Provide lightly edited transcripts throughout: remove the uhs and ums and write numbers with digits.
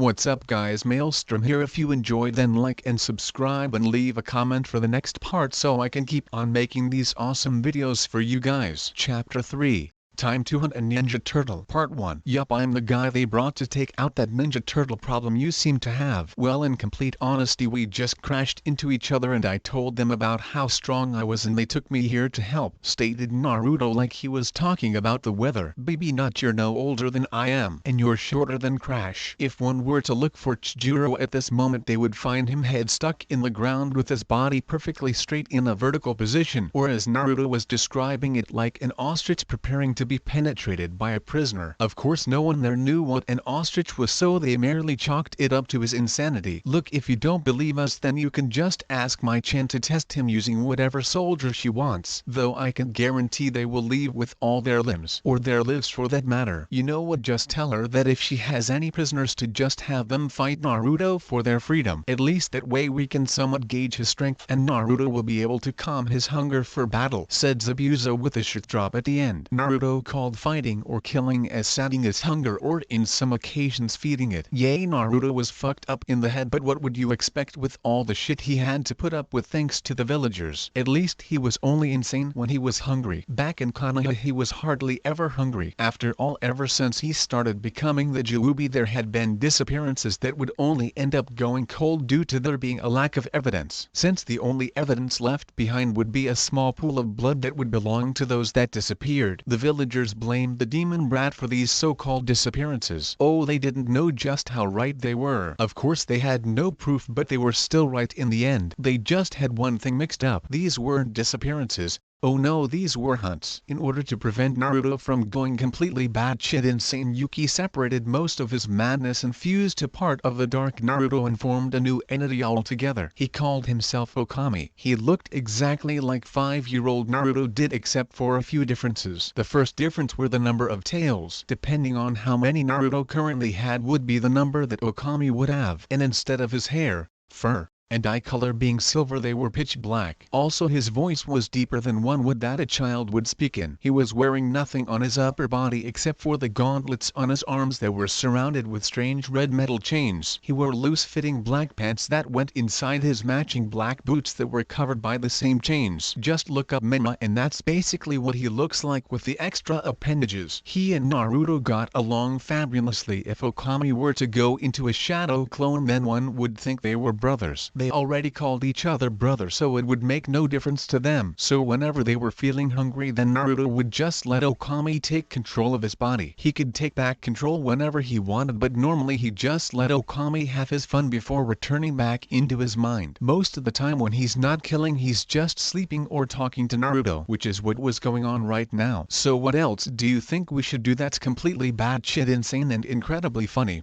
What's up guys, Maelstrom here. If you enjoyed then like and subscribe and leave a comment for the next part so I can keep on making these awesome videos for you guys. Chapter 3. Time to hunt a Ninja Turtle. Part 1. Yup, I'm the guy they brought to take out that Ninja Turtle problem you seem to have. Well, in complete honesty, we just crashed into each other and I told them about how strong I was and they took me here to help, stated Naruto like he was talking about the weather. Baby nut, you're no older than I am, and you're shorter than Crash. If one were to look for Chijiro at this moment, they would find him head stuck in the ground with his body perfectly straight in a vertical position, or as Naruto was describing it, like an ostrich preparing to be penetrated by a prisoner. Of course no one there knew what an ostrich was, so they merely chalked it up to his insanity. Look, if you don't believe us then you can just ask my Chan to test him using whatever soldier she wants, though I can guarantee they will leave with all their limbs, or their lives for that matter. You know what, just tell her that if she has any prisoners to just have them fight Naruto for their freedom. At least that way we can somewhat gauge his strength and Naruto will be able to calm his hunger for battle, said Zabuza with a short drop at the end. Naruto called fighting or killing as sating his hunger, or in some occasions feeding it. Yay, Naruto was fucked up in the head, but what would you expect with all the shit he had to put up with thanks to the villagers? At least he was only insane when he was hungry. Back in Konoha he was hardly ever hungry. After all, ever since he started becoming the Juubi, there had been disappearances that would only end up going cold due to there being a lack of evidence, since the only evidence left behind would be a small pool of blood that would belong to those that disappeared. The villagers blamed the demon brat for these so-called disappearances. Oh, they didn't know just how right they were. Of course they had no proof, but they were still right in the end. They just had one thing mixed up. These weren't disappearances. Oh no, these were hunts. In order to prevent Naruto from going completely batshit insane, Yuki separated most of his madness and fused to part of the dark Naruto and formed a new entity altogether. He called himself Okami. He looked exactly like 5-year-old Naruto did, except for a few differences. The first difference were the number of tails. Depending on how many Naruto currently had would be the number that Okami would have, and instead of his hair, fur, and eye color being silver, they were pitch black. Also his voice was deeper than one would that a child would speak in. He was wearing nothing on his upper body except for the gauntlets on his arms that were surrounded with strange red metal chains. He wore loose-fitting black pants that went inside his matching black boots that were covered by the same chains. Just look up Menma and that's basically what he looks like with the extra appendages. He and Naruto got along fabulously. If Okami were to go into a shadow clone, then one would think they were brothers. They already called each other brother, so it would make no difference to them. So whenever they were feeling hungry, then Naruto would just let Okami take control of his body. He could take back control whenever he wanted, but normally he just let Okami have his fun before returning back into his mind. Most of the time when he's not killing, he's just sleeping or talking to Naruto, which is what was going on right now. So what else do you think we should do that's completely batshit insane and incredibly funny?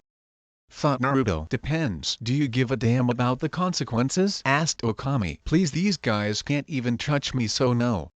Thought Naruto. Depends. Do you give a damn about the consequences? Asked Okami. Please, these guys can't even touch me, so no,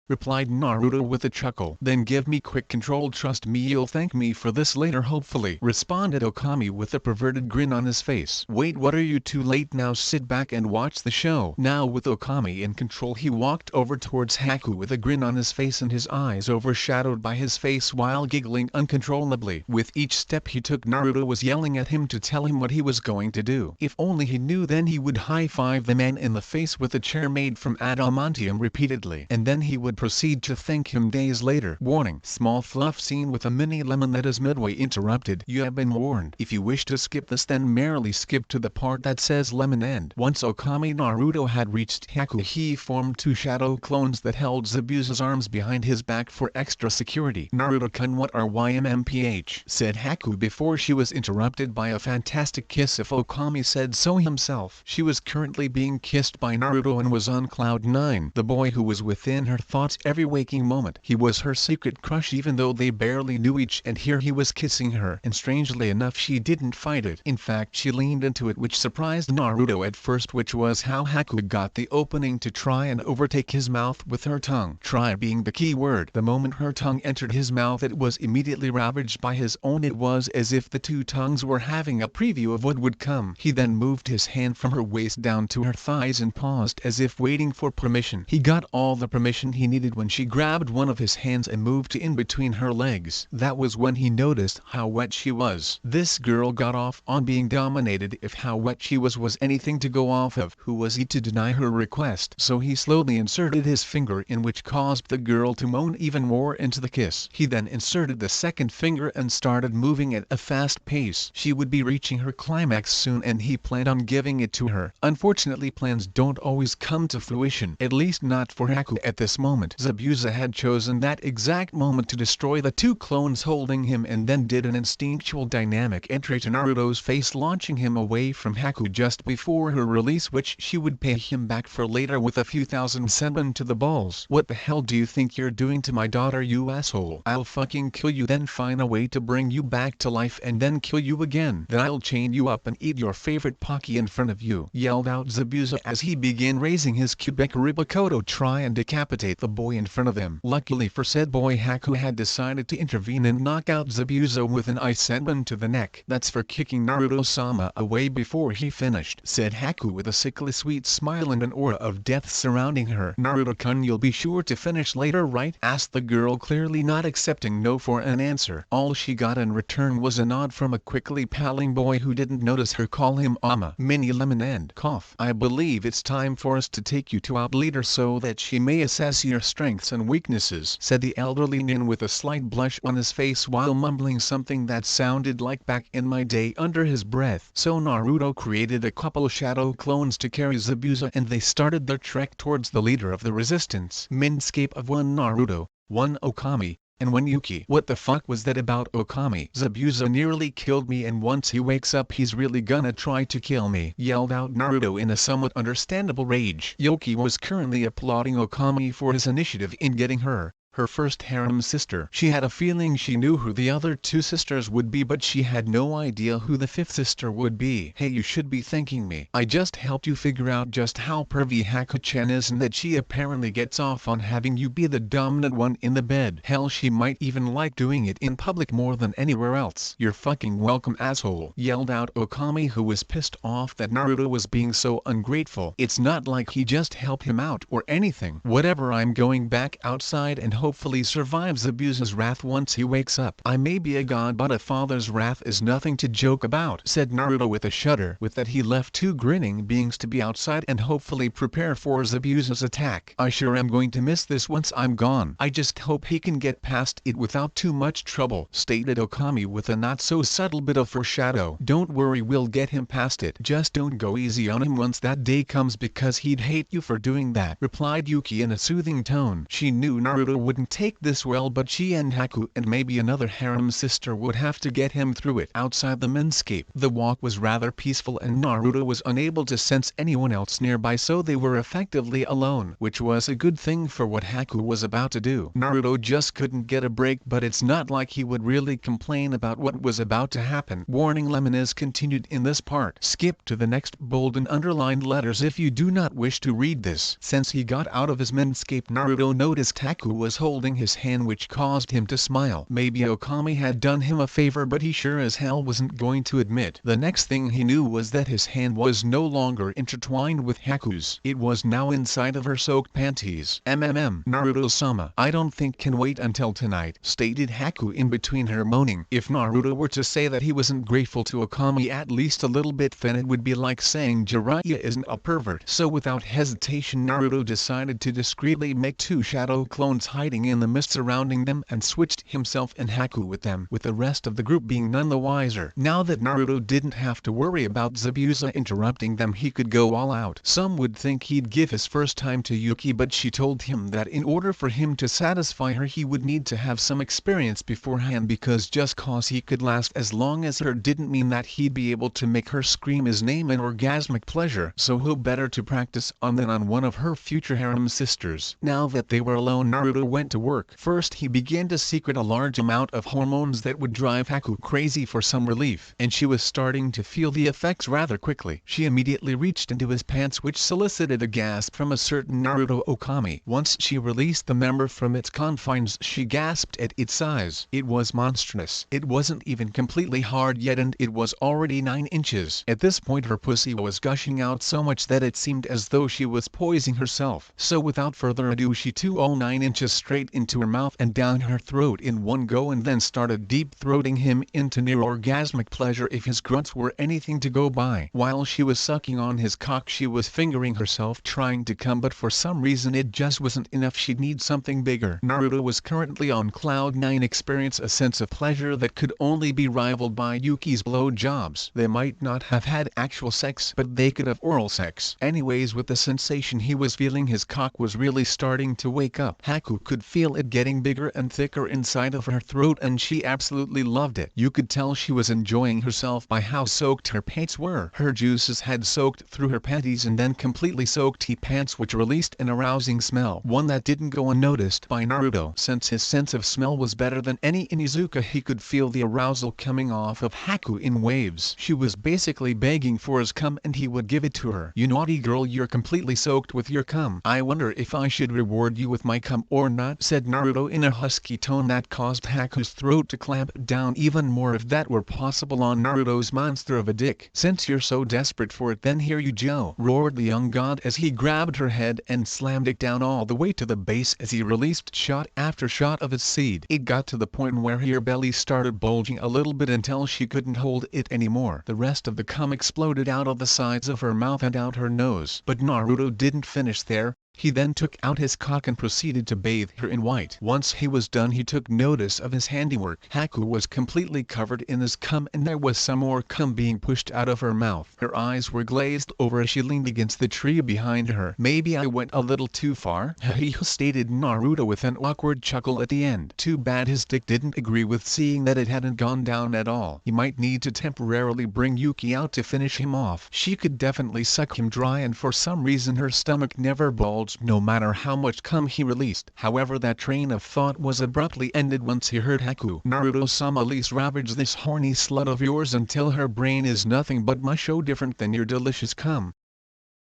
replied Naruto with a chuckle. Then give me quick control, trust me, you'll thank me for this later hopefully, responded Okami with a perverted grin on his face. Wait, what are you, too late now, sit back and watch the show. Now with Okami in control, he walked over towards Haku with a grin on his face and his eyes overshadowed by his face while giggling uncontrollably. With each step he took, Naruto was yelling at him to tell him what he was going to do. If only he knew, then he would high-five the man in the face with a chair made from adamantium repeatedly, and then he would proceed to thank him days later. Warning: small fluff scene with a mini lemon that is midway interrupted. You have been warned. If you wish to skip this, then merely skip to the part that says lemon end. Once Okami Naruto had reached Haku, he formed 2 shadow clones that held Zabuza's arms behind his back for extra security. Naruto-kun, what are YMMPH? Said Haku before she was interrupted by a fantastic kiss. If Okami said so himself, she was currently being kissed by Naruto and was on cloud 9. The boy who was within her thoughts every waking moment. He was her secret crush even though they barely knew each, and here he was kissing her, and strangely enough she didn't fight it. In fact, she leaned into it, which surprised Naruto at first, which was how Haku got the opening to try and overtake his mouth with her tongue. Try being the key word. The moment her tongue entered his mouth, it was immediately ravaged by his own. It was as if the 2 tongues were having a preview of what would come. He then moved his hand from her waist down to her thighs and paused as if waiting for permission. He got all the permission he needed needed when she grabbed one of his hands and moved in between her legs. That was when he noticed how wet she was. This girl got off on being dominated. If how wet she was anything to go off of, who was he to deny her request? So he slowly inserted his finger in, which caused the girl to moan even more into the kiss. He then inserted the second finger and started moving at a fast pace. She would be reaching her climax soon and he planned on giving it to her. Unfortunately, plans don't always come to fruition, at least not for Haku at this moment. Zabuza had chosen that exact moment to destroy the two clones holding him and then did an instinctual dynamic entry to Naruto's face, launching him away from Haku just before her release, which she would pay him back for later with a few thousand senbon to the balls. What the hell do you think you're doing to my daughter, you asshole? I'll fucking kill you, then find a way to bring you back to life and then kill you again. Then I'll chain you up and eat your favorite Pocky in front of you, yelled out Zabuza as he began raising his Kubekaribakoto to try and decapitate the boy in front of him. Luckily for said boy, Haku had decided to intervene and knock out Zabuza with an ice senbon to the neck. That's for kicking Naruto-sama away before he finished, said Haku with a sickly sweet smile and an aura of death surrounding her. Naruto-kun, you'll be sure to finish later, right? Asked the girl, clearly not accepting no for an answer. All she got in return was a nod from a quickly palling boy who didn't notice her call him Ama. Mini lemon and cough. I believe it's time for us to take you to our leader so that she may assess your strengths and weaknesses, said the elderly nin with a slight blush on his face while mumbling something that sounded like back in my day under his breath. So Naruto created a couple shadow clones to carry Zabuza and they started their trek towards the leader of the resistance. Minscape of one Naruto, one Okami, and one Yuki. What the fuck was that about Okami? Zabuza nearly killed me and once he wakes up he's really gonna try to kill me, yelled out Naruto in a somewhat understandable rage. Yuki was currently applauding Okami for his initiative in getting her first harem sister. She had a feeling she knew who the other two sisters would be, but she had no idea who the fifth sister would be. Hey, you should be thanking me. I just helped you figure out just how pervy Haku-chan is and that she apparently gets off on having you be the dominant one in the bed. Hell, she might even like doing it in public more than anywhere else. You're fucking welcome, asshole, yelled out Okami, who was pissed off that Naruto was being so ungrateful. It's not like he just helped him out or anything. Whatever, I'm going back outside and hopefully survives Zabuza's wrath once he wakes up. I may be a god, but a father's wrath is nothing to joke about, said Naruto with a shudder. With that he left two grinning beings to be outside and hopefully prepare for Zabuza's attack. I sure am going to miss this once I'm gone. I just hope he can get past it without too much trouble, stated Okami with a not so subtle bit of foreshadow. Don't worry, we'll get him past it. Just don't go easy on him once that day comes because he'd hate you for doing that, replied Yuki in a soothing tone. She knew Naruto wouldn't take this well, but she and Haku and maybe another harem sister would have to get him through it. Outside the Minscape, the walk was rather peaceful and Naruto was unable to sense anyone else nearby, so they were effectively alone, which was a good thing for what Haku was about to do. Naruto just couldn't get a break, but it's not like he would really complain about what was about to happen. Warning: Lemon is continued in this part. Skip to the next bold and underlined letters if you do not wish to read this. Since he got out of his Minscape, Naruto noticed Haku was holding his hand, which caused him to smile. Maybe Okami had done him a favor, but he sure as hell wasn't going to admit. The next thing he knew was that his hand was no longer intertwined with Haku's. It was now inside of her soaked panties. Naruto-sama, I don't think can wait until tonight, stated Haku in between her moaning. If Naruto were to say that he wasn't grateful to Okami at least a little bit, then it would be like saying Jiraiya isn't a pervert. So without hesitation, Naruto decided to discreetly make two shadow clones hiding in the mist surrounding them and switched himself and Haku with them, with the rest of the group being none the wiser. Now that Naruto didn't have to worry about Zabuza interrupting them, he could go all out. Some would think he'd give his first time to Yuki, but she told him that in order for him to satisfy her he would need to have some experience beforehand, because just cause he could last as long as her didn't mean that he'd be able to make her scream his name in orgasmic pleasure. So who better to practice on than on one of her future harem sisters? Now that they were alone, Naruto went to work. First he began to secrete a large amount of hormones that would drive Haku crazy for some relief, and she was starting to feel the effects rather quickly. She immediately reached into his pants, which solicited a gasp from a certain Naruto Okami. Once she released the member from its confines, she gasped at its size. It was monstrous. It wasn't even completely hard yet, and it was already 9 inches. At this point her pussy was gushing out so much that it seemed as though she was poising herself. So without further ado she threw all 9 inches straight into her mouth and down her throat in one go, and then started deep-throating him into near-orgasmic pleasure if his grunts were anything to go by. While she was sucking on his cock she was fingering herself trying to come, but for some reason it just wasn't enough. She'd need something bigger. Naruto was currently on cloud 9, experienced a sense of pleasure that could only be rivaled by Yuki's blowjobs. They might not have had actual sex, but they could have oral sex. Anyways, with the sensation he was feeling, his cock was really starting to wake up. Haku could feel it getting bigger and thicker inside of her throat, and she absolutely loved it. You could tell she was enjoying herself by how soaked her pants were. Her juices had soaked through her panties and then completely soaked his pants, which released an arousing smell, one that didn't go unnoticed by Naruto. Since his sense of smell was better than any in Izuka, he could feel the arousal coming off of Haku in waves. She was basically begging for his cum and he would give it to her. "You naughty girl, you're completely soaked with your cum. I wonder if I should reward you with my cum or not," said Naruto in a husky tone that caused Haku's throat to clamp down even more if that were possible on Naruto's monster of a dick. "Since you're so desperate for it, then here you go," roared the young god as he grabbed her head and slammed it down all the way to the base as he released shot after shot of his seed. It got to the point where her belly started bulging a little bit until she couldn't hold it anymore. The rest of the cum exploded out of the sides of her mouth and out her nose. But Naruto didn't finish there. He then took out his cock and proceeded to bathe her in white. Once he was done, he took notice of his handiwork. Haku was completely covered in his cum, and there was some more cum being pushed out of her mouth. Her eyes were glazed over as she leaned against the tree behind her. "Maybe I went a little too far," stated Naruto with an awkward chuckle at the end. Too bad his dick didn't agree with seeing that it hadn't gone down at all. He might need to temporarily bring Yuki out to finish him off. She could definitely suck him dry, and for some reason her stomach never bulged no matter how much cum he released. However, that train of thought was abruptly ended once he heard Haku. "Naruto-sama, please ravage this horny slut of yours until her brain is nothing but mush, so different than your delicious cum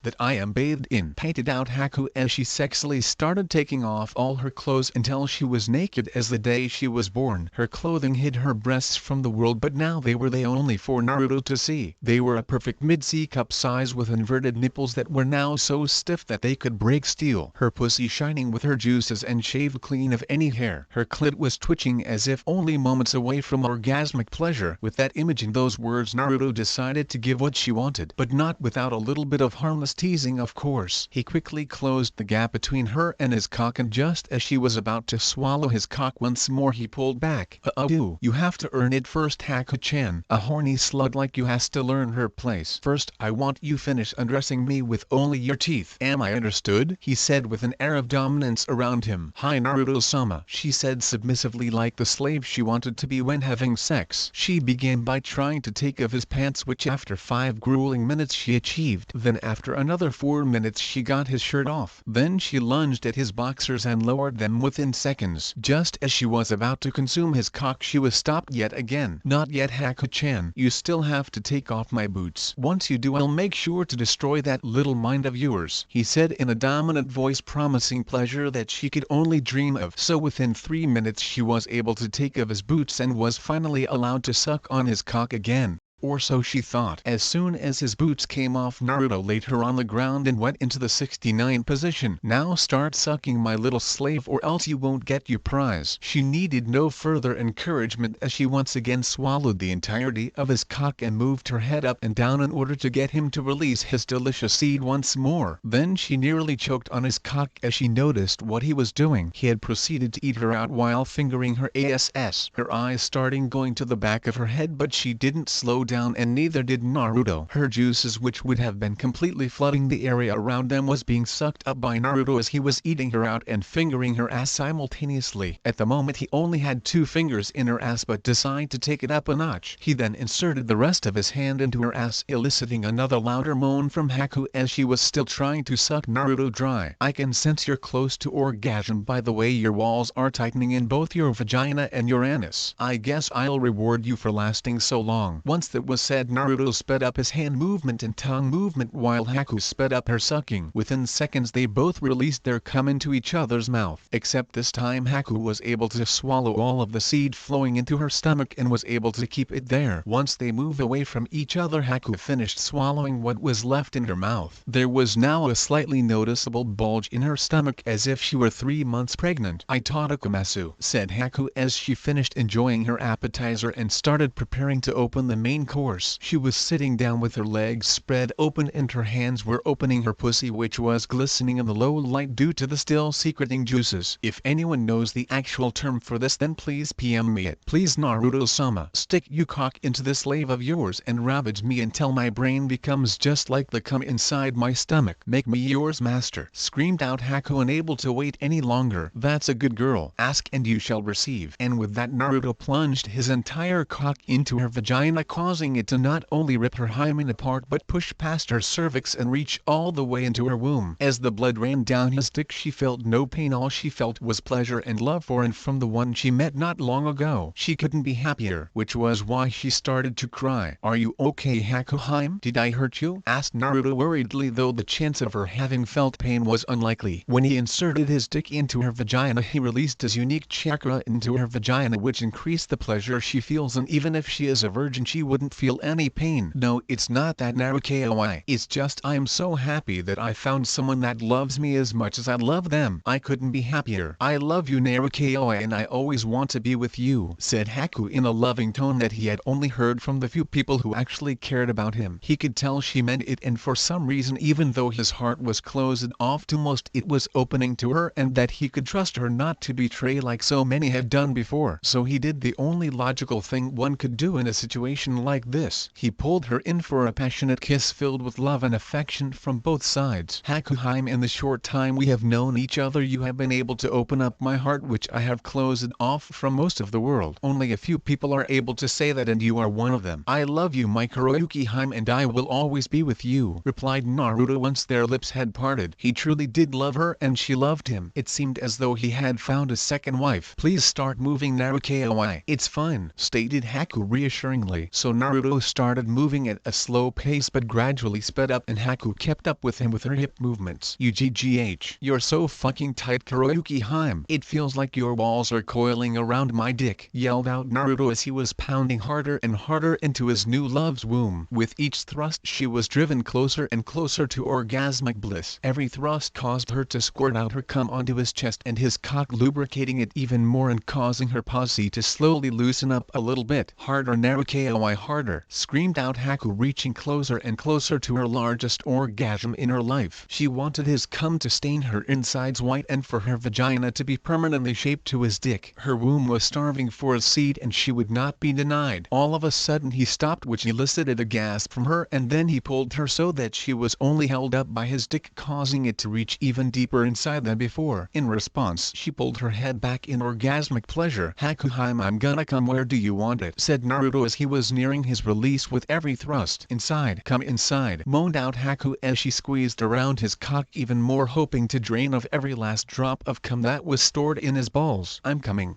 that I am bathed in," panted out Haku as she sexily started taking off all her clothes until she was naked as the day she was born. Her clothing hid her breasts from the world, but now they were only for Naruto to see. They were a perfect mid-C cup size with inverted nipples that were now so stiff that they could break steel. Her pussy shining with her juices and shaved clean of any hair. Her clit was twitching as if only moments away from orgasmic pleasure. With that image and those words, Naruto decided to give what she wanted, but not without a little bit of harmless teasing, of course. He quickly closed the gap between her and his cock, and just as she was about to swallow his cock once more, he pulled back. You have to earn it first, Haku-chan. A horny slug like you has to learn her place. First, I want you finish undressing me with only your teeth. Am I understood?" he said with an air of dominance around him. "Hi Naruto-sama," she said submissively, like the slave she wanted to be when having sex. She began by trying to take off his pants, which after 5 grueling minutes she achieved. Then after another 4 minutes she got his shirt off. Then she lunged at his boxers and lowered them within seconds. Just as she was about to consume his cock, she was stopped yet again. "Not yet, Haku-chan. You still have to take off my boots. Once you do, I'll make sure to destroy that little mind of yours," he said in a dominant voice, promising pleasure that she could only dream of. So within 3 minutes she was able to take off his boots and was finally allowed to suck on his cock again. Or so she thought. As soon as his boots came off, Naruto laid her on the ground and went into the 69 position. "Now start sucking, my little slave, or else you won't get your prize." She needed no further encouragement as she once again swallowed the entirety of his cock and moved her head up and down in order to get him to release his delicious seed once more. Then she nearly choked on his cock as she noticed what he was doing. He had proceeded to eat her out while fingering her ass, her eyes starting going to the back of her head, but she didn't slow down, and neither did Naruto. Her juices, which would have been completely flooding the area around them, was being sucked up by Naruto as he was eating her out and fingering her ass simultaneously. At the moment he only had 2 fingers in her ass, but decided to take it up a notch. He then inserted the rest of his hand into her ass, eliciting another louder moan from Haku as she was still trying to suck Naruto dry. I can sense you're close to orgasm by the way your walls are tightening in both your vagina and your anus. I guess I'll reward you for lasting so long. Once that was said, Naruto sped up his hand movement and tongue movement while Haku sped up her sucking. Within seconds they both released their cum into each other's mouth. Except this time Haku was able to swallow all of the seed flowing into her stomach and was able to keep it there. Once they moved away from each other, Haku finished swallowing what was left in her mouth. There was now a slightly noticeable bulge in her stomach as if she were 3 months pregnant. "Itadakimasu," said Haku as she finished enjoying her appetizer and started preparing to open the main course. She was sitting down with her legs spread open and her hands were opening her pussy, which was glistening in the low light due to the still secreting juices. If anyone knows the actual term for this, then please PM me it. Please Naruto-sama, stick you cock into this slave of yours and ravage me until my brain becomes just like the cum inside my stomach. Make me yours, master, screamed out Haku, unable to wait any longer. "That's a good girl. Ask and you shall receive." And with that, Naruto plunged his entire cock into her vagina, causing it to not only rip her hymen apart but push past her cervix and reach all the way into her womb. As the blood ran down his dick, she felt no pain. All she felt was pleasure and love for and from the one she met not long ago. She couldn't be happier, which was why she started to cry. "Are you okay, Hakuheim? Did I hurt you?" asked Naruto worriedly, though the chance of her having felt pain was unlikely. When he inserted his dick into her vagina, he released his unique chakra into her vagina, which increased the pleasure she feels, and even if she is a virgin she wouldn't feel any pain. "No, it's not that, Narukoi. It's just I'm so happy that I found someone that loves me as much as I love them. I couldn't be happier. I love you, Narukoi, and I always want to be with you," said Haku in a loving tone that he had only heard from the few people who actually cared about him. He could tell she meant it, and for some reason, even though his heart was closed off to most, it was opening to her, and that he could trust her not to betray like so many had done before. So he did the only logical thing one could do in a situation like this. He pulled her in for a passionate kiss filled with love and affection from both sides. "Hakuheim, in the short time we have known each other, you have been able to open up my heart, which I have closed off from most of the world. Only a few people are able to say that, and you are one of them. I love you, my Kuroyuki-heim, and I will always be with you," replied Naruto once their lips had parted. He truly did love her and she loved him. It seemed as though he had found a second wife. "Please start moving, Narukoi. It's fine," stated Haku reassuringly. So Naruto started moving at a slow pace but gradually sped up, and Haku kept up with him with her hip movements. "UGGH, you're so fucking tight, Kuroyuki-heim. It feels like your balls are coiling around my dick," yelled out Naruto as he was pounding harder and harder into his new love's womb. With each thrust she was driven closer and closer to orgasmic bliss. Every thrust caused her to squirt out her cum onto his chest and his cock, lubricating it even more and causing her pussy to slowly loosen up a little bit. "Harder, Narukoi, harder," screamed out Haku, reaching closer and closer to her largest orgasm in her life. She wanted his cum to stain her insides white and for her vagina to be permanently shaped to his dick. Her womb was starving for a seed and she would not be denied. All of a sudden he stopped, which elicited a gasp from her, and then he pulled her so that she was only held up by his dick, causing it to reach even deeper inside than before. In response, she pulled her head back in orgasmic pleasure. "Hakuheim, I'm gonna come. Where do you want it?" said Naruto as he was nearing his release with every thrust. "Inside, come inside," moaned out Haku as she squeezed around his cock even more, hoping to drain off every last drop of cum that was stored in his balls. "I'm coming,"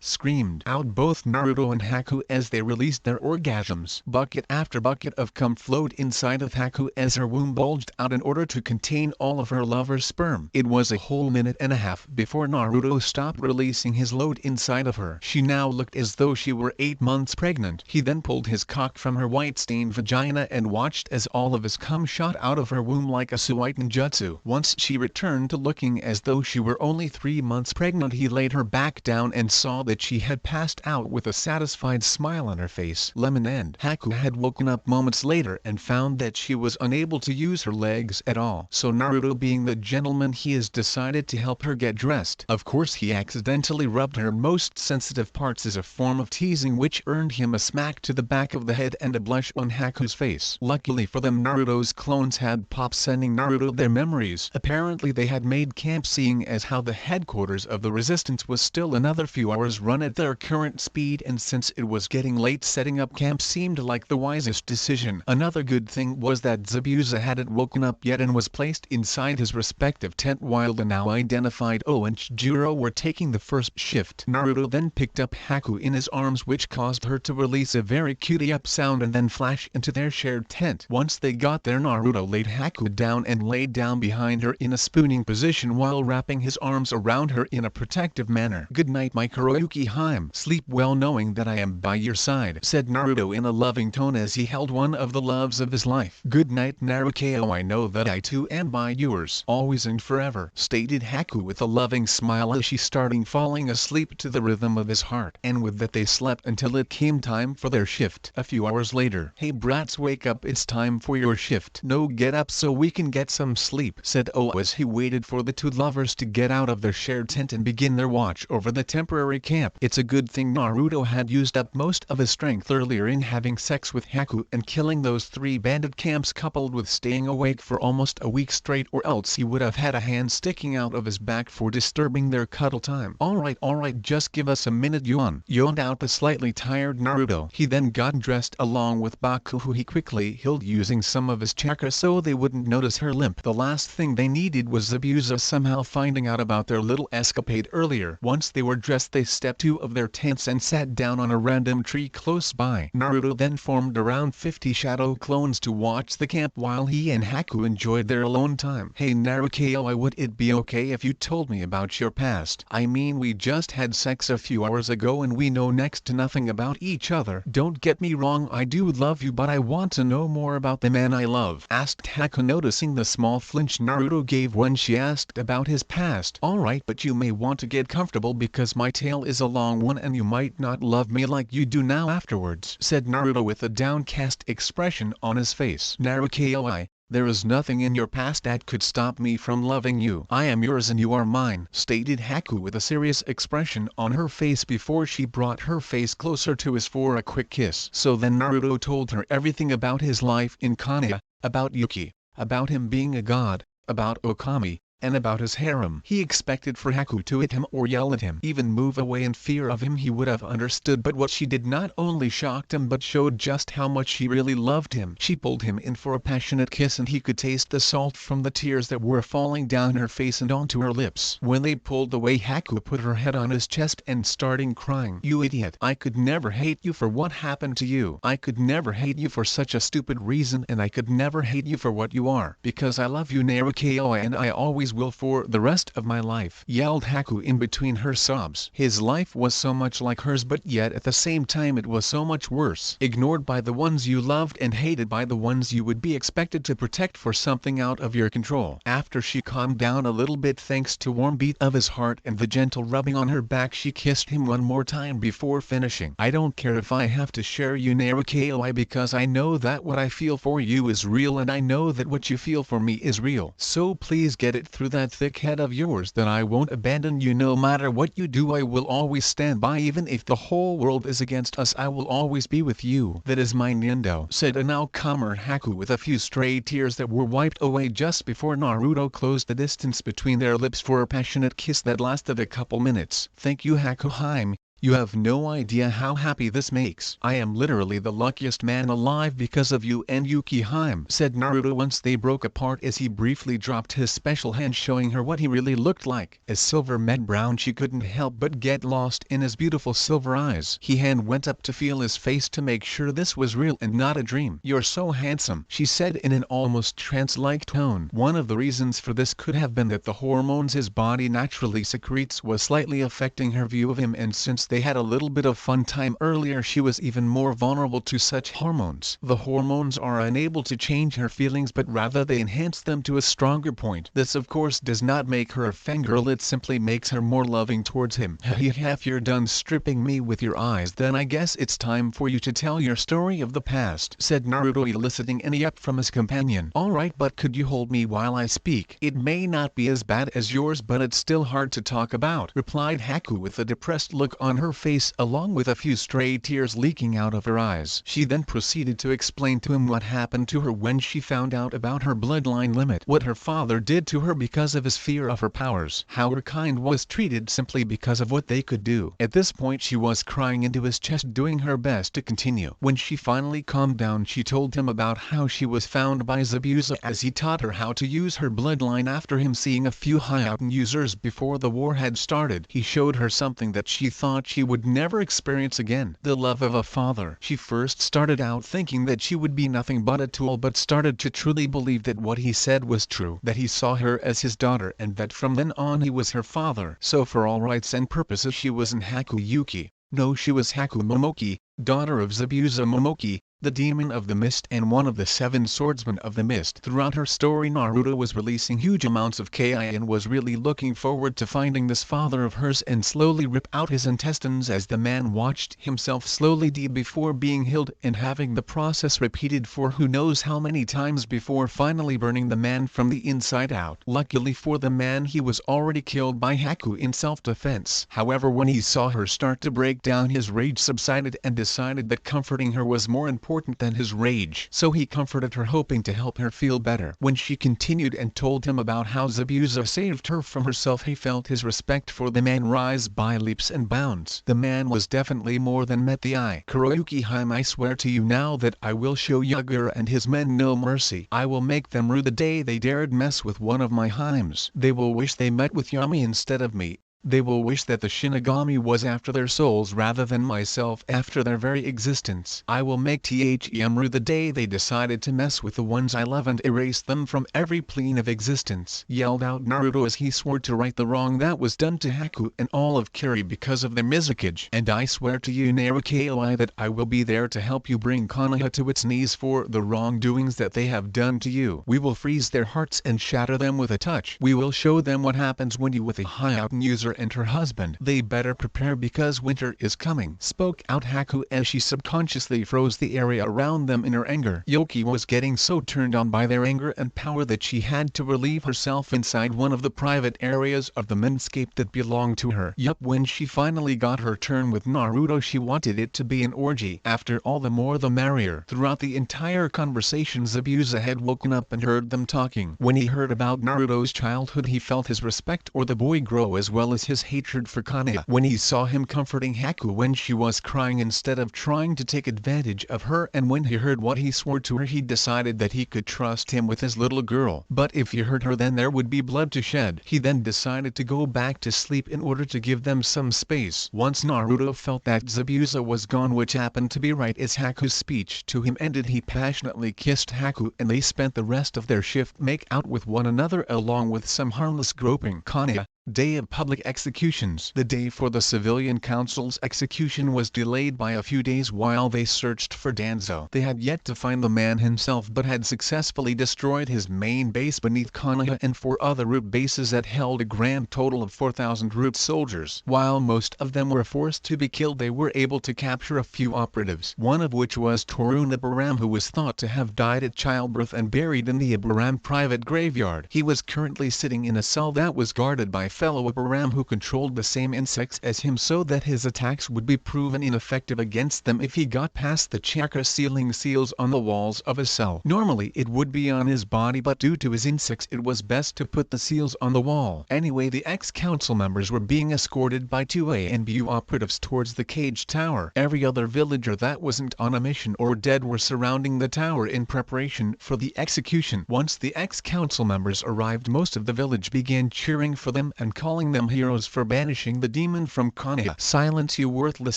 screamed out both Naruto and Haku as they released their orgasms. Bucket after bucket of cum flowed inside of Haku as her womb bulged out in order to contain all of her lover's sperm. It was a whole minute and a half before Naruto stopped releasing his load inside of her. She now looked as though she were 8 months pregnant. He then pulled his cock from her white-stained vagina and watched as all of his cum shot out of her womb like a Suiton jutsu. Once she returned to looking as though she were only 3 months pregnant, he laid her back down and saw that she had passed out with a satisfied smile on her face. Lemon and Haku had woken up moments later and found that she was unable to use her legs at all. So Naruto, being the gentleman he is, decided to help her get dressed. Of course he accidentally rubbed her most sensitive parts as a form of teasing, which earned him a smack to the back of the head and a blush on Haku's face. Luckily for them, Naruto's clones had popped, sending Naruto their memories. Apparently they had made camp, seeing as how the headquarters of the resistance was still another few hours run at their current speed, and since it was getting late, setting up camp seemed like the wisest decision. Another good thing was that Zabuza hadn't woken up yet and was placed inside his respective tent while the now identified O and Chijiro were taking the first shift. Naruto then picked up Haku in his arms, which caused her to release a very cutie up sound and then flash into their shared tent. Once they got there, Naruto laid Haku down and laid down behind her in a spooning position while wrapping his arms around her in a protective manner. "Good night, my Kuroyuki Harem. Sleep well knowing that I am by your side," said Naruto in a loving tone as he held one of the loves of his life. "Good night, Naruto. I know that I too am by yours, always and forever," stated Haku with a loving smile as she started falling asleep to the rhythm of his heart. And with that they slept until it came time for their shift. A few hours later, "Hey brats, wake up, it's time for your shift." "No, get up so we can get some sleep," said O as he waited for the two lovers to get out of their shared tent and begin their watch over the temporary camp. It's a good thing Naruto had used up most of his strength earlier in having sex with Haku and killing those 3 bandit camps, coupled with staying awake for almost a week straight, or else he would have had a hand sticking out of his back for disturbing their cuddle time. Alright, just give us a minute," yawned out the slightly tired Naruto. He then got dressed along with Baku, who he quickly healed using some of his chakra so they wouldn't notice her limp. The last thing they needed was Zabuza somehow finding out about their little escapade earlier. Once they were dressed, they stepped 2 of their tents and sat down on a random tree close by. Naruto then formed around 50 shadow clones to watch the camp while he and Haku enjoyed their alone time. "Hey Naruto, would it be okay if you told me about your past? I mean, we just had sex a few hours ago and we know next to nothing about each other. Don't get me wrong, I do love you, but I want to know more about the man I love," asked Haku, noticing the small flinch Naruto gave when she asked about his past. "Alright, but you may want to get comfortable because my tale is a long one and you might not love me like you do now afterwards," said Naruto with a downcast expression on his face. "Naruto, there is nothing in your past that could stop me from loving you. I am yours and you are mine," stated Haku with a serious expression on her face before she brought her face closer to his for a quick kiss. So then Naruto told her everything about his life in Konoha, about Yuki, about him being a god, about Okami, and about his harem. He expected for Haku to hit him or yell at him, even move away in fear of him. He would have understood, but what she did not only shocked him but showed just how much she really loved him. She pulled him in for a passionate kiss and he could taste the salt from the tears that were falling down her face and onto her lips. When they pulled away, Haku put her head on his chest and started crying. "You idiot, I could never hate you for what happened to you. I could never hate you for such a stupid reason, and I could never hate you for what you are, because I love you Naruto and I always will for the rest of my life," yelled Haku in between her sobs. His life was so much like hers, but yet at the same time it was so much worse. Ignored by the ones you loved and hated by the ones you would be expected to protect for something out of your control. After she calmed down a little bit thanks to warm beat of his heart and the gentle rubbing on her back, she kissed him one more time before finishing. "I don't care if I have to share you Naruto, because I know that what I feel for you is real and I know that what you feel for me is real. So please get it through that thick head of yours that I won't abandon you no matter what you do. I will always stand by, even if the whole world is against us. I will always be with you. That is my Nindo," said a now-comer Haku with a few stray tears that were wiped away just before Naruto closed the distance between their lips for a passionate kiss that lasted a couple minutes. "Thank you Haku. You have no idea how happy this makes. I am literally the luckiest man alive because of you and Yuki Harem," said Naruto once they broke apart as he briefly dropped his special hand, showing her what he really looked like. As Silver met Brown, she couldn't help but get lost in his beautiful silver eyes. He hand went up to feel his face to make sure this was real and not a dream. "You're so handsome," she said in an almost trance-like tone. One of the reasons for this could have been that the hormones his body naturally secretes was slightly affecting her view of him, and since they had a little bit of fun time earlier, she was even more vulnerable to such hormones. The hormones are unable to change her feelings, but rather they enhance them to a stronger point. This of course does not make her a fangirl, it simply makes her more loving towards him. If you're done stripping me with your eyes, then I guess it's time for you to tell your story of the past, said Naruto, eliciting an yep from his companion. Alright, but could you hold me while I speak? It may not be as bad as yours, but it's still hard to talk about, replied Haku with a depressed look on her face along with a few stray tears leaking out of her eyes. She then proceeded to explain to him what happened to her when she found out about her bloodline limit, what her father did to her because of his fear of her powers, how her kind was treated simply because of what they could do. At this point she was crying into his chest, doing her best to continue. When she finally calmed down, she told him about how she was found by Zabuza as he taught her how to use her bloodline after him seeing a few Hyouten users before the war had started. He showed her something that she thought she would never experience again, the love of a father. She first started out thinking that she would be nothing but a tool, but started to truly believe that what he said was true, that he saw her as his daughter and that from then on he was her father. So for all rights and purposes she wasn't Haku Yuki. No, she was Haku Momoki, daughter of Zabuza Momoki, the demon of the mist and one of the 7 swordsmen of the mist. Throughout her story, Naruto was releasing huge amounts of ki and was really looking forward to finding this father of hers and slowly rip out his intestines as the man watched himself slowly die before being healed, and having the process repeated for who knows how many times before finally burning the man from the inside out. Luckily for the man, he was already killed by Haku in self-defense. However, when he saw her start to break down, his rage subsided and decided that comforting her was more important than his rage. So he comforted her, hoping to help her feel better. When she continued and told him about how Zabuza saved her from herself, he felt his respect for the man rise by leaps and bounds. The man was definitely more than met the eye. Kuroyuki Haim, I swear to you now that I will show Yagura and his men no mercy. I will make them rue the day they dared mess with one of my Haims. They will wish they met with Yami instead of me. They will wish that the Shinigami was after their souls rather than myself after their very existence. I will make them rue the day they decided to mess with the ones I love and erase them from every plane of existence, yelled out Naruto as he swore to right the wrong that was done to Haku and all of Kiri because of their Mizukage. And I swear to you Narukoi that I will be there to help you bring Konoha to its knees for the wrongdoings that they have done to you. We will freeze their hearts and shatter them with a touch. We will show them what happens when you with a Hyouten user and her husband. They better prepare because winter is coming, spoke out Haku as she subconsciously froze the area around them in her anger. Yoki was getting so turned on by their anger and power that she had to relieve herself inside one of the private areas of the landscape that belonged to her. Yup, when she finally got her turn with Naruto, she wanted it to be an orgy. After all, the more the merrier. Throughout the entire conversation, Zabuza had woken up and heard them talking. When he heard about Naruto's childhood, he felt his respect for the boy grow as well as his hatred for Konoha. When he saw him comforting Haku when she was crying instead of trying to take advantage of her, and when he heard what he swore to her, he decided that he could trust him with his little girl. But if he hurt her, then there would be blood to shed. He then decided to go back to sleep in order to give them some space. Once Naruto felt that Zabuza was gone, which happened to be right as Haku's speech to him ended, he passionately kissed Haku and they spent the rest of their shift make out with one another along with some harmless groping. Konoha. Day of public executions. The day for the civilian council's execution was delayed by a few days while they searched for Danzo. They had yet to find the man himself but had successfully destroyed his main base beneath Konoha and 4 other root bases that held a grand total of 4,000 root soldiers. While most of them were forced to be killed, they were able to capture a few operatives, one of which was Torun Ibaram, who was thought to have died at childbirth and buried in the Ibaram private graveyard. He was currently sitting in a cell that was guarded by fellow Ibaram who controlled the same insects as him, so that his attacks would be proven ineffective against them if he got past the chakra sealing seals on the walls of a cell. Normally it would be on his body, but due to his insects it was best to put the seals on the wall. Anyway, the ex-council members were being escorted by 2 A and B operatives towards the cage tower. Every other villager that wasn't on a mission or dead were surrounding the tower in preparation for the execution. Once the ex-council members arrived, most of the village began cheering for them and calling them heroes for banishing the demon from Konoha. Silence, you worthless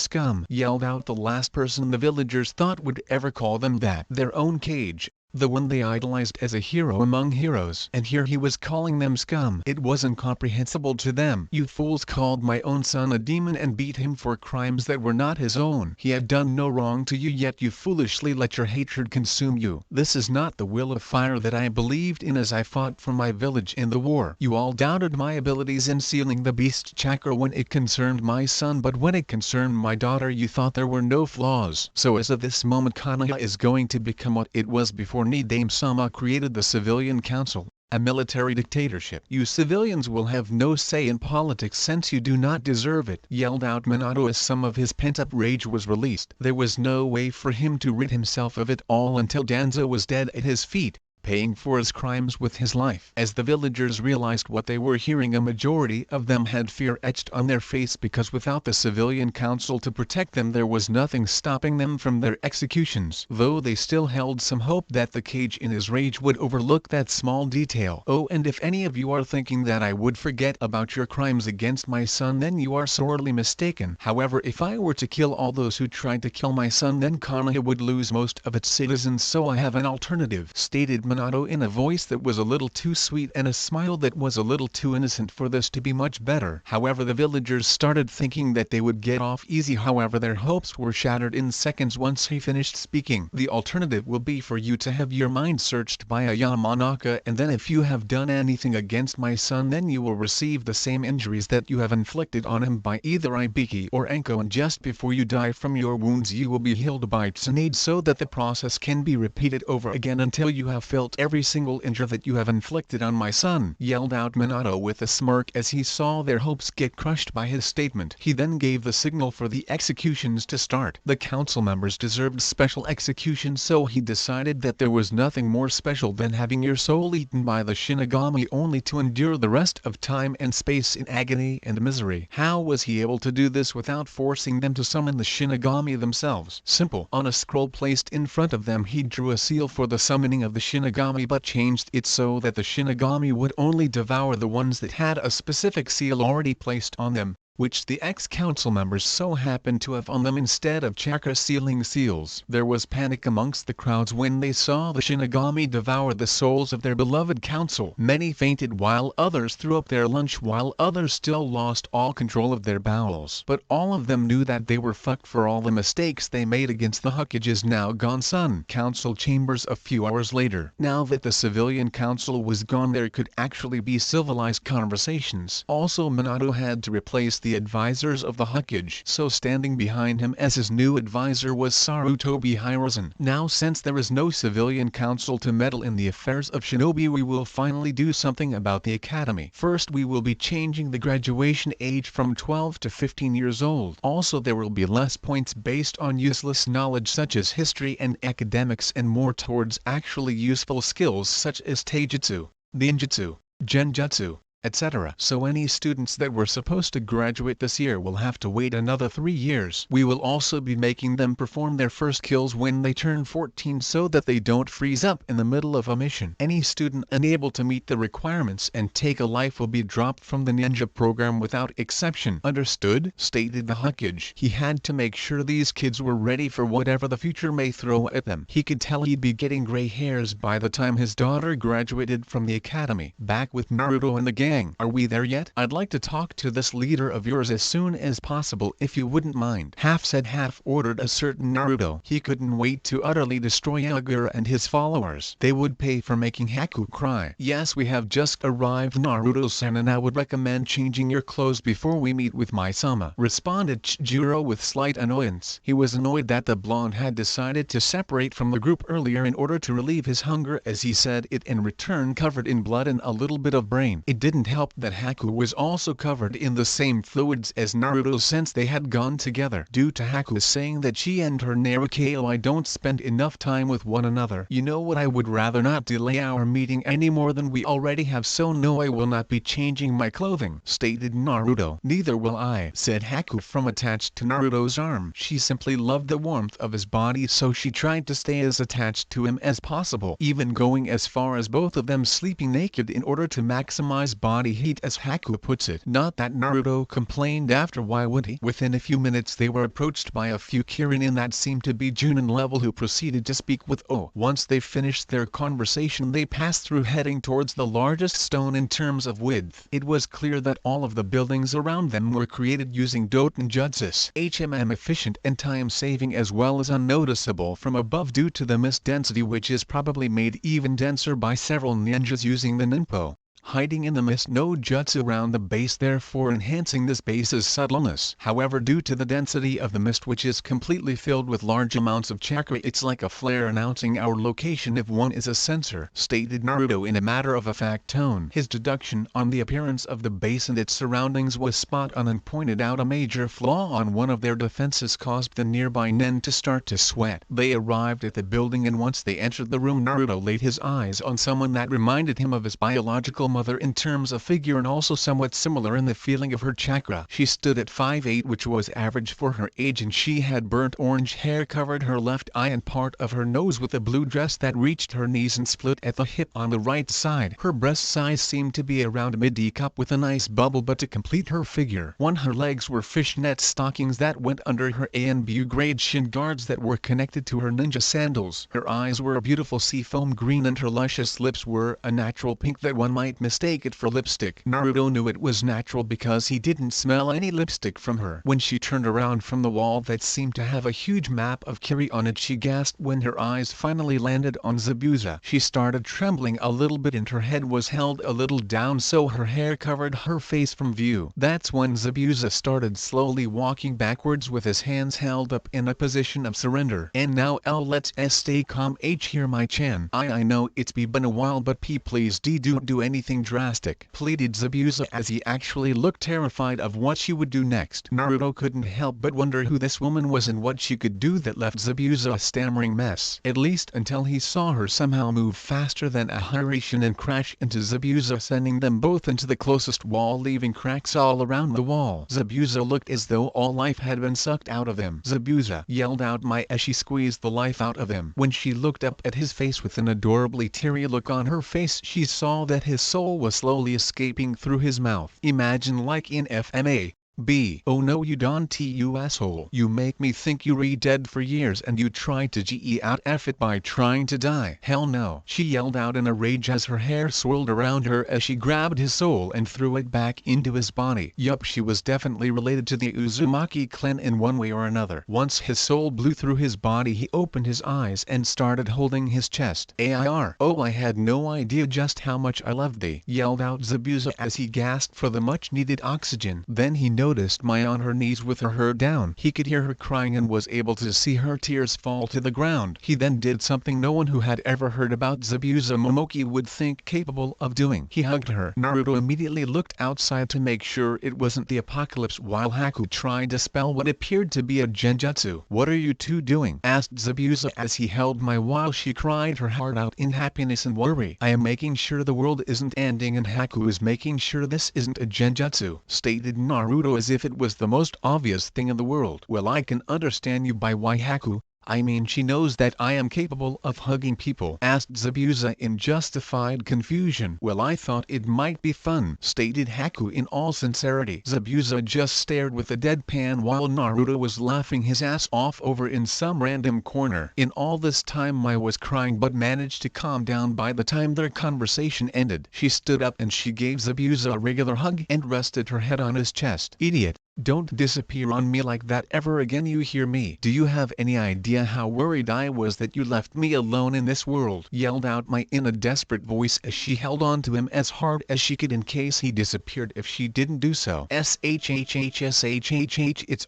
scum, yelled out the last person the villagers thought would ever call them that. Their own cage. the one they idolized as a hero among heroes. And here he was calling them scum. It was incomprehensible to them. "You fools called my own son a demon and beat him for crimes that were not his own. He had done no wrong to you, yet you foolishly let your hatred consume you. This is not the will of fire that I believed in as I fought for my village in the war. You all doubted my abilities in sealing the beast chakra when it concerned my son, but when it concerned my daughter you thought there were no flaws. So as of this moment Konoha is going to become what it was before Nidame-sama created the Civilian Council, a military dictatorship. You civilians will have no say in politics since you do not deserve it," yelled out Minato as some of his pent-up rage was released. There was no way for him to rid himself of it all until Danzo was dead at his feet, paying for his crimes with his life. As the villagers realized what they were hearing, a majority of them had fear etched on their face, because without the Civilian Council to protect them there was nothing stopping them from their executions. Though they still held some hope that the cage in his rage would overlook that small detail. "Oh, and if any of you are thinking that I would forget about your crimes against my son, then you are sorely mistaken. However, if I were to kill all those who tried to kill my son, then Konoha would lose most of its citizens, so I have an alternative," stated Minato in a voice that was a little too sweet and a smile that was a little too innocent for this to be much better. However, the villagers started thinking that they would get off easy. However, their hopes were shattered in seconds once he finished speaking. "The alternative will be for you to have your mind searched by a Yamanaka, and then if you have done anything against my son, then you will receive the same injuries that you have inflicted on him by either Ibiki or Enko, and just before you die from your wounds you will be healed by Tsunade, so that the process can be repeated over again until you have felt every single injury that you have inflicted on my son," yelled out Minato with a smirk as he saw their hopes get crushed by his statement. He then gave the signal for the executions to start. The council members deserved special execution, so he decided that there was nothing more special than having your soul eaten by the Shinigami only to endure the rest of time and space in agony and misery. How was he able to do this without forcing them to summon the Shinigami themselves? Simple. On a scroll placed in front of them he drew a seal for the summoning of the Shinigami, but changed it so that the Shinigami would only devour the ones that had a specific seal already placed on them, which the ex-council members so happened to have on them instead of chakra sealing seals. There was panic amongst the crowds when they saw the Shinigami devour the souls of their beloved council. Many fainted while others threw up their lunch, while others still lost all control of their bowels. But all of them knew that they were fucked for all the mistakes they made against the Hokage's now gone son. Council chambers a few hours later. Now that the Civilian Council was gone, there could actually be civilized conversations. Also, Minato had to replace the advisors of the Hokage, so standing behind him as his new advisor was Sarutobi Hiruzen. "Now, since there is no Civilian Council to meddle in the affairs of shinobi, we will finally do something about the academy. First, we will be changing the graduation age from 12 to 15 years old. Also, there will be less points based on useless knowledge such as history and academics, and more towards actually useful skills such as taijutsu, ninjutsu, genjutsu, etc. So any students that were supposed to graduate this year will have to wait another 3 years. We will also be making them perform their first kills when they turn 14 so that they don't freeze up in the middle of a mission. Any student unable to meet the requirements and take a life will be dropped from the ninja program without exception." "Understood?" stated the Hokage. He had to make sure these kids were ready for whatever the future may throw at them. He could tell he'd be getting gray hairs by the time his daughter graduated from the academy. Back with Naruto and the gang. "Are we there yet? I'd like to talk to this leader of yours as soon as possible if you wouldn't mind," half said half ordered a certain Naruto. He couldn't wait to utterly destroy Yagura and his followers. They would pay for making Haku cry. "Yes, we have just arrived, Naruto-san, and I would recommend changing your clothes before we meet with my sama," responded Chijiro with slight annoyance. He was annoyed that the blonde had decided to separate from the group earlier in order to relieve his hunger, as he said it in return covered in blood and a little bit of brain. It didn't help that Haku was also covered in the same fluids as Naruto since they had gone together. Due to Haku saying that she and her Narukoi don't spend enough time with one another. "You know what, I would rather not delay our meeting any more than we already have, so no, I will not be changing my clothing," stated Naruto. "Neither will I," said Haku from attached to Naruto's arm. She simply loved the warmth of his body, so she tried to stay as attached to him as possible, even going as far as both of them sleeping naked in order to maximize body heat, as Haku puts it. Not that Naruto complained after, why would he? Within a few minutes they were approached by a few Kirin that seemed to be Junin level, who proceeded to speak with O. Once they finished their conversation they passed through, heading towards the largest stone in terms of width. It was clear that all of the buildings around them were created using Doton Jutsus, efficient and time-saving as well as unnoticeable from above due to the mist density, which is probably made even denser by several ninjas using the ninpo. Hiding in the mist no jutsu around the base, therefore enhancing this base's subtleness. However, due to the density of the mist, which is completely filled with large amounts of chakra, it's like a flare announcing our location if one is a sensor, stated Naruto in a matter-of-fact tone. His deduction on the appearance of the base and its surroundings was spot on and pointed out a major flaw on one of their defenses caused the nearby nen to start to sweat. They arrived at the building, and once they entered the room Naruto laid his eyes on someone that reminded him of his biological mother in terms of figure and also somewhat similar in the feeling of her chakra. She stood at 5'8", which was average for her age, and she had burnt orange hair covered her left eye and part of her nose with a blue dress that reached her knees and split at the hip on the right side. Her breast size seemed to be around mid-D cup with a nice bubble, but to complete her figure, her legs were fishnet stockings that went under her ANBU grade shin guards that were connected to her ninja sandals. Her eyes were a beautiful seafoam green and her luscious lips were a natural pink that one might mistake it for lipstick. Naruto knew it was natural because he didn't smell any lipstick from her. When she turned around from the wall that seemed to have a huge map of Kiri on it, she gasped when her eyes finally landed on Zabuza. She started trembling a little bit and her head was held a little down so her hair covered her face from view. That's when Zabuza started slowly walking backwards with his hands held up in a position of surrender. And now let's stay calm here, my chan. I know it's been a while, but please don't do anything drastic, pleaded Zabuza as he actually looked terrified of what she would do next. Naruto couldn't help but wonder who this woman was and what she could do that left Zabuza a stammering mess, at least until he saw her somehow move faster than a Hiraishin and crash into Zabuza, sending them both into the closest wall, leaving cracks all around the wall. Zabuza looked as though all life had been sucked out of him. Zabuza yelled out as she squeezed the life out of him. When she looked up at his face with an adorably teary look on her face, she saw that his soul was slowly escaping through his mouth. Imagine like in FMA. Oh no, you don't, you asshole. You make me think you were dead for years and you tried to out it by trying to die. Hell no. She yelled out in a rage as her hair swirled around her as she grabbed his soul and threw it back into his body. Yup, she was definitely related to the Uzumaki clan in one way or another. Once his soul blew through his body, he opened his eyes and started holding his chest. Oh, I had no idea just how much I loved thee, yelled out Zabuza as he gasped for the much needed oxygen. Then he noticed Mai on her knees with her head down. He could hear her crying and was able to see her tears fall to the ground. He then did something no one who had ever heard about Zabuza Momoki would think capable of doing. He hugged her. Naruto immediately looked outside to make sure it wasn't the apocalypse while Haku tried to spell what appeared to be a genjutsu. What are you two doing? Asked Zabuza as he held Mai while she cried her heart out in happiness and worry. I am making sure the world isn't ending and Haku is making sure this isn't a genjutsu, stated Naruto as if it was the most obvious thing in the world. Well, I can understand you by why Haku. I mean, she knows that I am capable of hugging people, asked Zabuza in justified confusion. Well, I thought it might be fun, stated Haku in all sincerity. Zabuza just stared with a deadpan while Naruto was laughing his ass off over in some random corner. In all this time Mai was crying but managed to calm down by the time their conversation ended. She stood up and she gave Zabuza a regular hug and rested her head on his chest. Idiot. Don't disappear on me like that ever again, you hear me? Do you have any idea how worried I was that you left me alone in this world? Yelled out Mai in a desperate voice as she held on to him as hard as she could in case he disappeared if she didn't do so. It's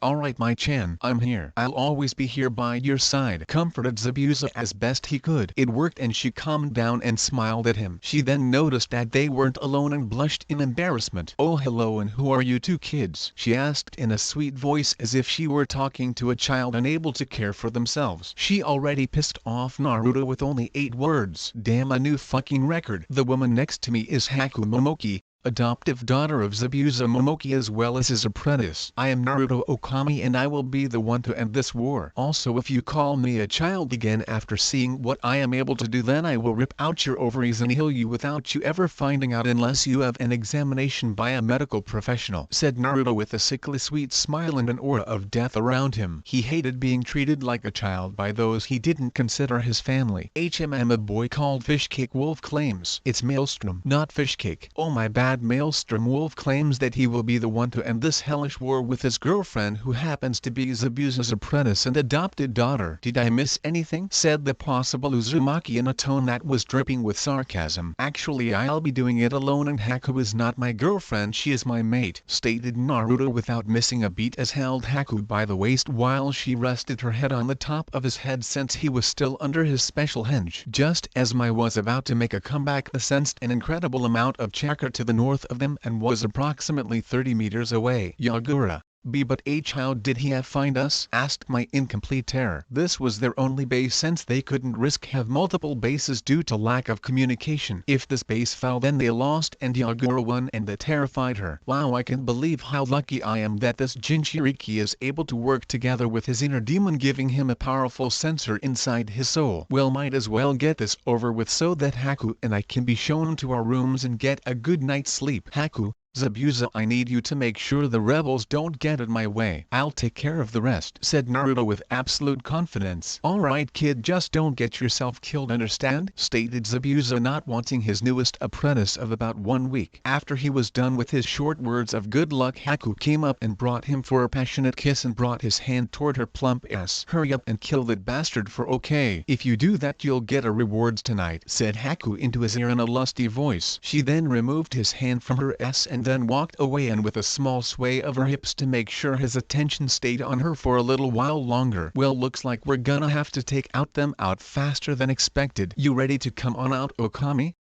alright, my chan. I'm here. I'll always be here by your side, comforted Zabuza as best he could. It worked and she calmed down and smiled at him. She then noticed that they weren't alone and blushed in embarrassment. Oh hello, and who are you two kids? She asked in a sweet voice as if she were talking to a child unable to care for themselves. She already pissed off Naruto with only 8 words. Damn, a new fucking record. The woman next to me is Haku Momoki, adoptive daughter of Zabuza Momoki as well as his apprentice. I am Naruto Okami and I will be the one to end this war. Also, if you call me a child again after seeing what I am able to do, then I will rip out your ovaries and heal you without you ever finding out unless you have an examination by a medical professional," said Naruto with a sickly sweet smile and an aura of death around him. He hated being treated like a child by those he didn't consider his family. A boy called Fishcake Wolf claims it's Maelstrom, not Fishcake. Oh my bad. Maelstrom Wolf claims that he will be the one to end this hellish war with his girlfriend, who happens to be Zabuza's apprentice and adopted daughter. "Did I miss anything?" said the possible Uzumaki in a tone that was dripping with sarcasm. "Actually, I'll be doing it alone and Haku is not my girlfriend, she is my mate," stated Naruto without missing a beat as held Haku by the waist while she rested her head on the top of his head since he was still under his special henge. Just as Mai was about to make a comeback, they sensed an incredible amount of chakra to the north of them and was approximately 30 meters away. "Yagura, but how did he find us?" asked Mai in complete terror. This was their only base since they couldn't risk have multiple bases due to lack of communication. If this base fell then they lost and Yagura won, and that terrified her. "Wow, I can't believe how lucky I am that this Jinchuriki is able to work together with his inner demon, giving him a powerful sensor inside his soul. Well, might as well get this over with so that Haku and I can be shown to our rooms and get a good night's sleep." "Haku, Zabuza, I need you to make sure the rebels don't get in my way. I'll take care of the rest," said Naruto with absolute confidence. "Alright kid, just don't get yourself killed, understand?" stated Zabuza, not wanting his newest apprentice of about 1 week. After he was done with his short words of good luck, Haku came up and brought him for a passionate kiss and brought his hand toward her plump ass. "Hurry up and kill that bastard for okay. If you do that you'll get a rewards tonight," said Haku into his ear in a lusty voice. She then removed his hand from her ass and then walked away, and with a small sway of her hips to make sure his attention stayed on her for a little while longer. "Well, looks like we're gonna have to take them out faster than expected. You ready to come on out, Okami?"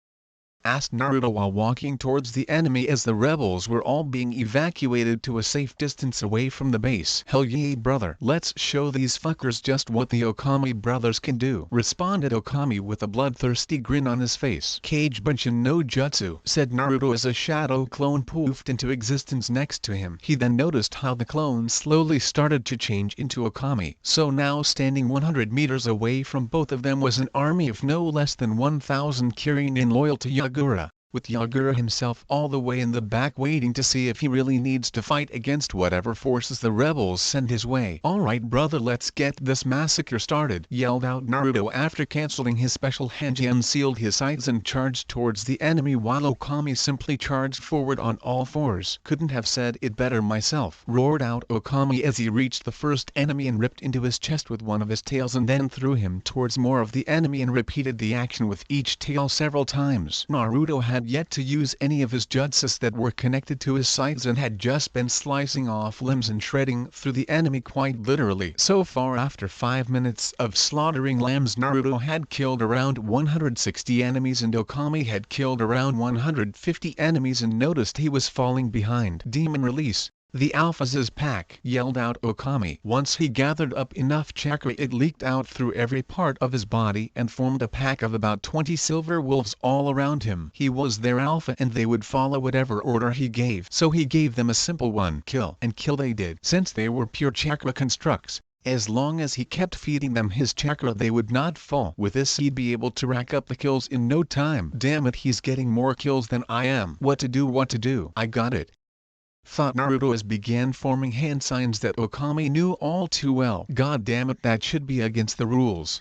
asked Naruto while walking towards the enemy as the rebels were all being evacuated to a safe distance away from the base. "Hell yeah brother, let's show these fuckers just what the Okami brothers can do," responded Okami with a bloodthirsty grin on his face. "Kage Bunshin no Jutsu," said Naruto as a shadow clone poofed into existence next to him. He then noticed how the clone slowly started to change into Okami. So now standing 100 meters away from both of them was an army of no less than 1,000 Kirin loyal to Yagura, with Yagura himself all the way in the back waiting to see if he really needs to fight against whatever forces the rebels send his way. "Alright brother, let's get this massacre started," yelled out Naruto after cancelling his special Henji, unsealed his sights and charged towards the enemy while Okami simply charged forward on all fours. "Couldn't have said it better myself," roared out Okami as he reached the first enemy and ripped into his chest with one of his tails and then threw him towards more of the enemy and repeated the action with each tail several times. Naruto had yet to use any of his jutsus that were connected to his sights and had just been slicing off limbs and shredding through the enemy quite literally. So far, after 5 minutes of slaughtering lambs, Naruto had killed around 160 enemies and Okami had killed around 150 enemies and noticed he was falling behind. "Demon release the Alphas' pack," yelled out Okami. Once he gathered up enough chakra, it leaked out through every part of his body and formed a pack of about 20 silver wolves all around him. He was their alpha and they would follow whatever order he gave. So he gave them a simple one: kill. And kill they did. Since they were pure chakra constructs, as long as he kept feeding them his chakra they would not fall. With this he'd be able to rack up the kills in no time. "Damn it, he's getting more kills than I am. What to do? I got it," thought Naruto as began forming hand signs that Okami knew all too well. "God damn it, that should be against the rules,"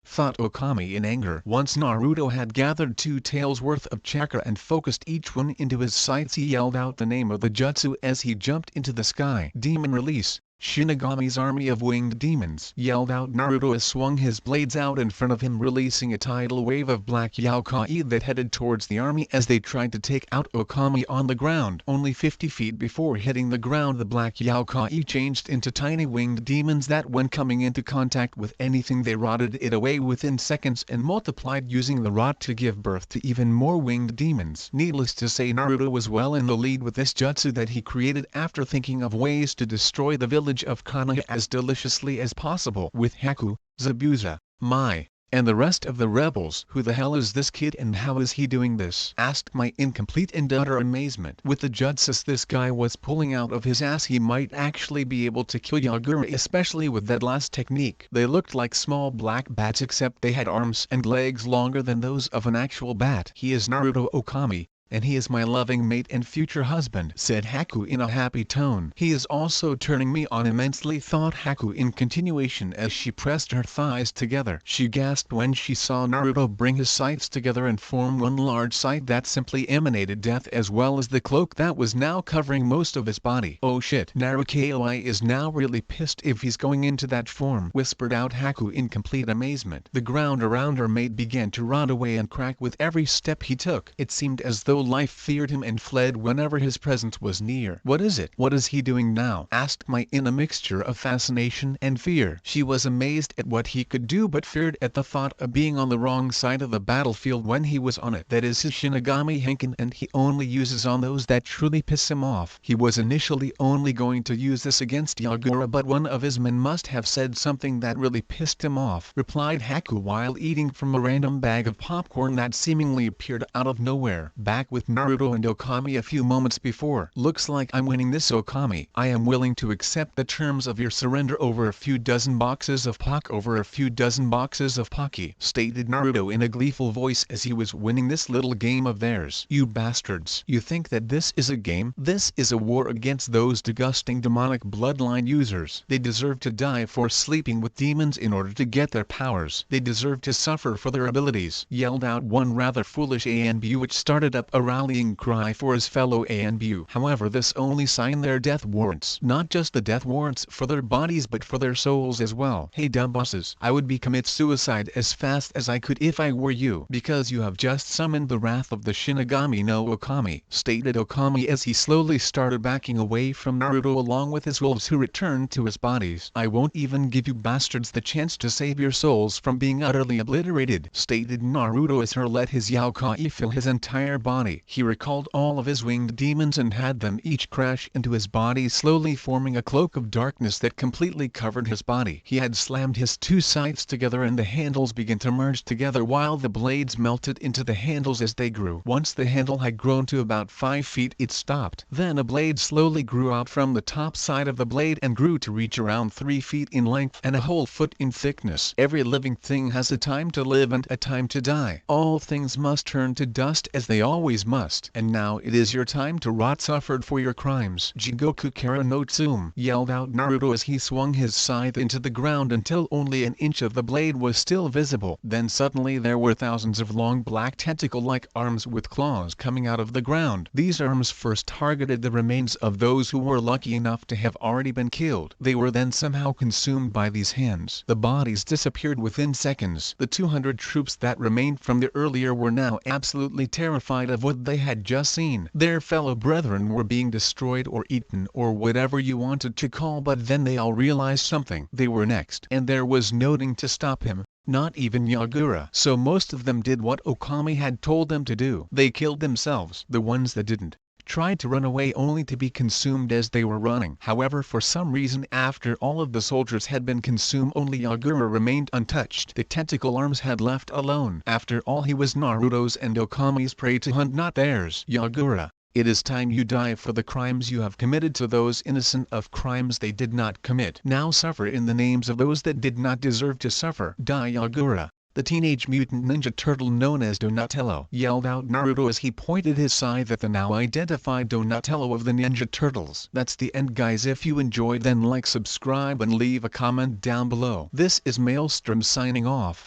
thought Okami in anger. Once Naruto had gathered 2 taels worth of chakra and focused each one into his sights, he yelled out the name of the jutsu as he jumped into the sky. "Demon release Shinigami's army of winged demons," yelled out Naruto as swung his blades out in front of him, releasing a tidal wave of black Yokai that headed towards the army as they tried to take out Okami on the ground. Only 50 feet before hitting the ground, the black Yokai changed into tiny winged demons that when coming into contact with anything they rotted it away within seconds and multiplied, using the rot to give birth to even more winged demons. Needless to say, Naruto was well in the lead with this jutsu that he created after thinking of ways to destroy the village of Konoha as deliciously as possible. With Haku, Zabuza, Mai, And the rest of the rebels, who the hell is this kid and how is he doing this? Asked my in complete and utter amazement. With the jutsus this guy was pulling out of his ass, he might actually be able to kill Yagura, especially with that last technique. They looked like small black bats except they had arms and legs longer than those of an actual bat. He is Naruto Okami, and he is my loving mate and future husband, said Haku in a happy tone. He is also turning me on immensely, thought Haku in continuation as she pressed her thighs together. She gasped when she saw Naruto bring his sights together and form one large sight that simply emanated death, as well as the cloak that was now covering most of his body. Oh shit, Naruto is now really pissed if he's going into that form, whispered out Haku in complete amazement. The ground around her mate began to rot away and crack with every step he took. It seemed as though life feared him and fled whenever his presence was near. What is it? What is he doing now? Asked Mai in a mixture of fascination and fear. She was amazed at what he could do but feared at the thought of being on the wrong side of the battlefield when he was on it. That is his Shinigami Henkin, and he only uses on those that truly piss him off. He was initially only going to use this against Yagura, but one of his men must have said something that really pissed him off, replied Haku while eating from a random bag of popcorn that seemingly appeared out of nowhere. Back with Naruto and Okami a few moments before. Looks like I'm winning this, Okami. I am willing to accept the terms of your surrender over a few dozen boxes of Pock, over a few dozen boxes of Pocky, stated Naruto in a gleeful voice as he was winning this little game of theirs. You bastards. You think that this is a game? This is a war against those disgusting demonic bloodline users. They deserve to die for sleeping with demons in order to get their powers. They deserve to suffer for their abilities, yelled out one rather foolish ANBU, which started up a rallying cry for his fellow ANBU. However, this only signed their death warrants. Not just the death warrants for their bodies but for their souls as well. Hey dumb bosses, I would commit suicide as fast as I could if I were you, because you have just summoned the wrath of the Shinigami no Okami, stated Okami as he slowly started backing away from Naruto along with his wolves, who returned to his bodies. I won't even give you bastards the chance to save your souls from being utterly obliterated, stated Naruto as he let his Yaokai fill his entire body. He recalled all of his winged demons and had them each crash into his body, slowly forming a cloak of darkness that completely covered his body. He had slammed his two sights together and the handles began to merge together while the blades melted into the handles as they grew. Once the handle had grown to about 5 feet, it stopped. Then a blade slowly grew out from the top side of the blade and grew to reach around 3 feet in length and a whole foot in thickness. Every living thing has a time to live and a time to die. All things must turn to dust, as they always must. And now it is your time to rot, suffered for your crimes. Jigoku Kara no Tsume, yelled out Naruto as he swung his scythe into the ground until only an inch of the blade was still visible. Then suddenly there were thousands of long black tentacle-like arms with claws coming out of the ground. These arms first targeted the remains of those who were lucky enough to have already been killed. They were then somehow consumed by these hands. The bodies disappeared within seconds. The 200 troops that remained from the earlier were now absolutely terrified of what they had just seen. Their fellow brethren were being destroyed or eaten or whatever you wanted to call, but then they all realized something. They were next, and there was nothing to stop him. Not even Yagura. So most of them did what Okami had told them to do. They killed themselves. The ones that didn't tried to run away only to be consumed as they were running. However, for some reason, after all of the soldiers had been consumed, only Yagura remained untouched. The tentacle arms had left alone. After all, he was Naruto's and Okami's prey to hunt, not theirs. Yagura, it is time you die for the crimes you have committed to those innocent of crimes they did not commit. Now suffer in the names of those that did not deserve to suffer. Die, Yagura. The Teenage Mutant Ninja Turtle known as Donatello, yelled out Naruto as he pointed his scythe at the now identified Donatello of the Ninja Turtles. That's the end, guys. If you enjoyed, then like, subscribe and leave a comment down below. This is Maelstrom signing off.